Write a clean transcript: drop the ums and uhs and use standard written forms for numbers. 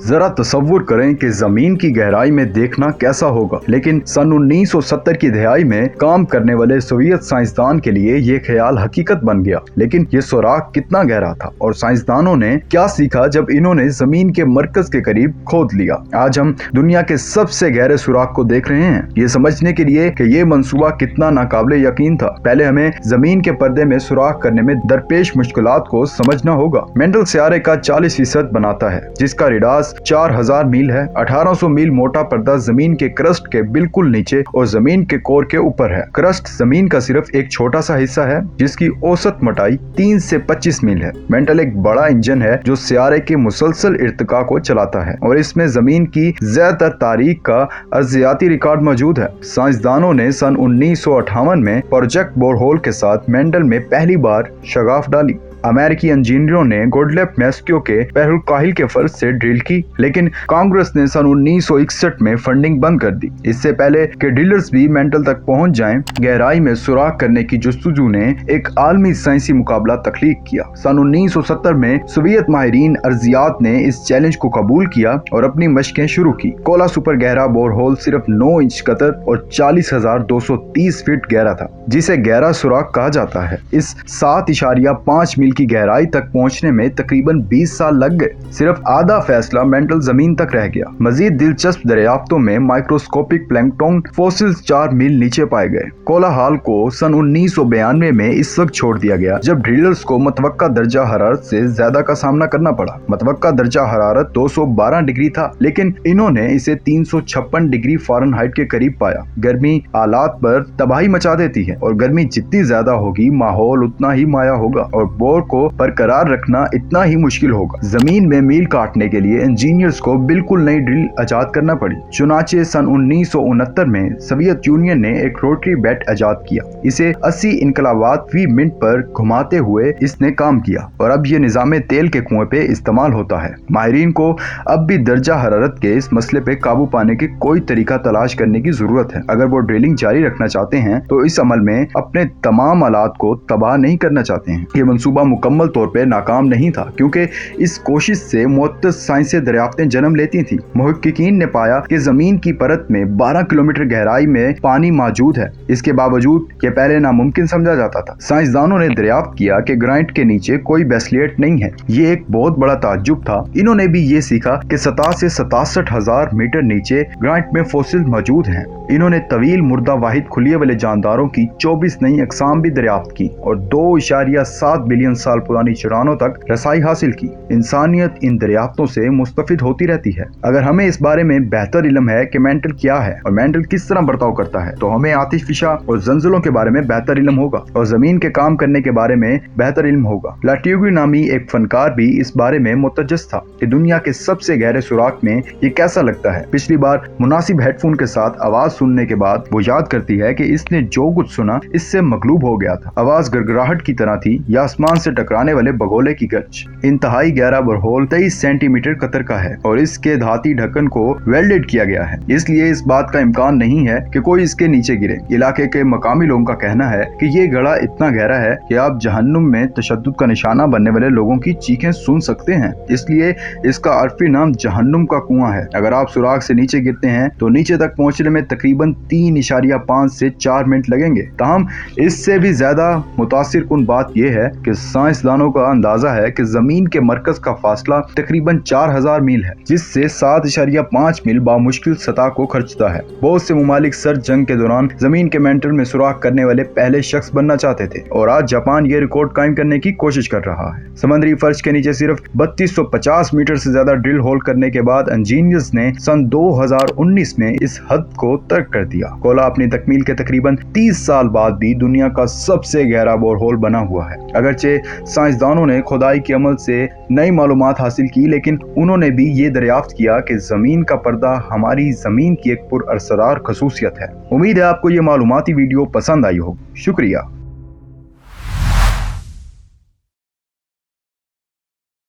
जरा तसव्वुर करें कि जमीन की गहराई में देखना कैसा होगा, लेकिन सन 1970 की दहाई में काम करने वाले सोवियत साइंसदान के लिए ये ख्याल हकीकत बन गया। लेकिन ये सुराख कितना गहरा था और साइंसदानों ने क्या सीखा जब इन्होंने जमीन के मरकज के करीब खोद लिया। आज हम दुनिया के सबसे गहरे सुराख को देख रहे हैं, ये समझने के लिए कि ये मंसूबा कितना नाकाबिले यकीन था। पहले हमें जमीन के पर्दे में सुराख करने में दरपेश मुश्किलात को समझना होगा। मेंडल सियारे का 40% बनाता है, जिसका रेडियस 4000 मील है। 1800 मील मोटा पर्दा जमीन के क्रस्ट के बिल्कुल नीचे और जमीन के कोर के ऊपर है। क्रस्ट जमीन का सिर्फ एक छोटा सा हिस्सा है, जिसकी औसत मोटाई 3 से 25 मील है। मेंटल एक बड़ा इंजन है जो सियारे के मुसलसल इर्तिका को चलाता है और इसमें जमीन की ज्यादातर तारीख का अर्जियाती रिकॉर्ड मौजूद है। साइंसदानों ने सन 1958 में प्रोजेक्ट बोरहोल के साथ मेंडल में पहली बार शगाफ डाली। अमेरिकी इंजीनियरों ने गोडलेप मैस्क्यो के पहल काहिल के फर्ज से ड्रिल की, लेकिन कांग्रेस ने सन 1961 में फंडिंग बंद कर दी। इससे पहले कि ड्रिलर्स भी मेंटल तक पहुंच जाएं, गहराई में सुराख करने की जुस्तजू ने एक आलमी साइंसी मुकाबला तख्लीक किया। सन 1970 में सोवियत माहिरीन अर्जियात ने इस चैलेंज को कबूल किया और अपनी मशकें शुरू की। कोला सुपर गहरा बोरहोल सिर्फ 9 इंच कतर और 40,230 फीट गहरा था, जिसे गहरा सुराख कहा जाता है। इस 7.5 मील की गहराई तक पहुंचने में तकरीबन 20 साल लग गए। सिर्फ आधा फैसला मेंटल जमीन तक रह गया। मजीद दिलचस्प दरियाफ्तों में माइक्रोस्कोपिक प्लैंकटन फॉसिल्स 4 मील नीचे पाए गए। कोलाहाल को सन 1992 में इस वक्त छोड़ दिया गया जब ड्रिलर्स को मतवक्का दर्जा हरारत से ज्यादा का सामना करना पड़ा। मतवक्का दर्जा हरारत 212 डिग्री था, लेकिन इन्होंने इसे 356 डिग्री फ़ारेनहाइट के करीब पाया। गर्मी हालात पर तबाही मचा देती है और गर्मी जितनी ज्यादा होगी माहौल उतना ही माया होगा और बोर को बरकरार रखना इतना ही मुश्किल होगा। जमीन में मील काटने के लिए इंजीनियर्स को बिल्कुल नई ड्रिल इजाद करना पड़ी। चुनाचे सन 1969 में सोवियत यूनियन ने एक रोटरी बैट इजाद किया। इसे 80 इनकलाबात फी मिनट पर घुमाते हुए इसने काम किया और अब ये निजाम तेल के कुएं पे इस्तेमाल होता है। माहिरीन को अब भी दर्जा हरारत के इस मसले पे काबू पाने की कोई तरीका तलाश करने की जरूरत है। अगर वो ड्रिलिंग जारी रखना चाहते हैं तो इस अमल में अपने तमाम आलात को तबाह नहीं करना चाहते हैं। ये मंसूबा मुकम्मल तौर पे नाकाम नहीं था, क्योंकि इस कोशिश से मुअत्तज़ साइंसी दरियाफ्तें जन्म लेती थीं। मुहक्किकीन ने पाया कि जमीन की परत में 12 किलोमीटर गहराई में पानी मौजूद है। इसके बावजूद ये पहले नामुमकिन समझा जाता था। साइंसदानों ने दरियाफ्त किया कि ग्राइट के नीचे कोई बेसलिएट नहीं है। ये एक बहुत बड़ा ताज्जुब था। इन्होंने भी ये सीखा कि 67 से 67,000 मीटर नीचे ग्राइट में फॉसिल मौजूद हैं। इन्होंने तवील मुर्दा वाहिद खुलिये वाले जानदारों की 24 नई अकसाम भी दरियाफ्त की और 2.7 बिलियन साल पुरानी चट्टानों तक रसाई हासिल की। इंसानियत इन दरियाफ्तों से मुस्तफिद होती रहती है। अगर हमें इस बारे में बेहतर इल्म है कि मेंटल क्या है और मेंटल किस तरह बर्ताव करता है, तो हमें आतिश फिशा और जंजलों के बारे में बेहतर इल्म होगा और जमीन के काम करने के बारे में बेहतर इल्म होगा। लाट्यूगी नामी एक फनकार भी इस बारे में मुतजस था कि दुनिया के सबसे गहरे सुराख में ये कैसा लगता है। पिछली बार मुनासिब हेडफोन के साथ आवाज सुनने के बाद वो याद करती है कि इसने जो कुछ सुना इससे मगलूब हो गया था। आवाज गड़गड़ाहट की तरह थी या आसमान से टकराने वाले बगोले की गर्ज। इंतहाई गहरा बोरहोल 23 सेंटीमीटर कतर का है और इसके धाती ढक्कन को वेल्डेड किया गया है, इसलिए इस बात का इम्कान नहीं है कि कोई इसके नीचे गिरे। इलाके के मकामी लोगों का कहना है कि ये गड़ा इतना गहरा है कि आप जहन्नुम में तशद्दुद का निशाना बनने वाले लोगों की चीखें सुन सकते हैं, इसलिए इसका अरफी नाम जहन्नुम का कुआं है। अगर आप सुराख से नीचे गिरते हैं तो नीचे तक पहुंचने में तकरीबन 3.5 से 4 मिनट लगेंगे। ताहम इससे भी ज्यादा मुतासिर कुन बात यह है कि साइंसदानों का अंदाजा है कि जमीन के मरकज का फासला तकरीबन 4000 मील है, जिससे 7.5 मील बामुश्किल सतह को खर्चता है। बहुत से मुमालिक सर्द जंग के दौरान जमीन के मेंटल में सुराख करने वाले पहले शख्स बनना चाहते थे और आज जापान ये रिकॉर्ड कायम करने की कोशिश कर रहा है। समंदरी फर्श के नीचे सिर्फ 3250 मीटर से ज्यादा ड्रिल होल करने के बाद इंजीनियर्स ने सन 2019 में इस हद को तर्क कर दिया। कोला अपनी तकमील के तकरीबन 30 साल बाद भी दुनिया का सबसे गहरा बोरहोल बना हुआ है। अगरचे साइंसदानों ने खुदाई के अमल से नई मालूमात हासिल की, लेकिन उन्होंने भी ये दरियाफ्त किया कि जमीन का पर्दा हमारी जमीन की एक पुरअसरार खसूसियत है। उम्मीद है आपको ये मालूमाती वीडियो पसंद आई होगी। शुक्रिया।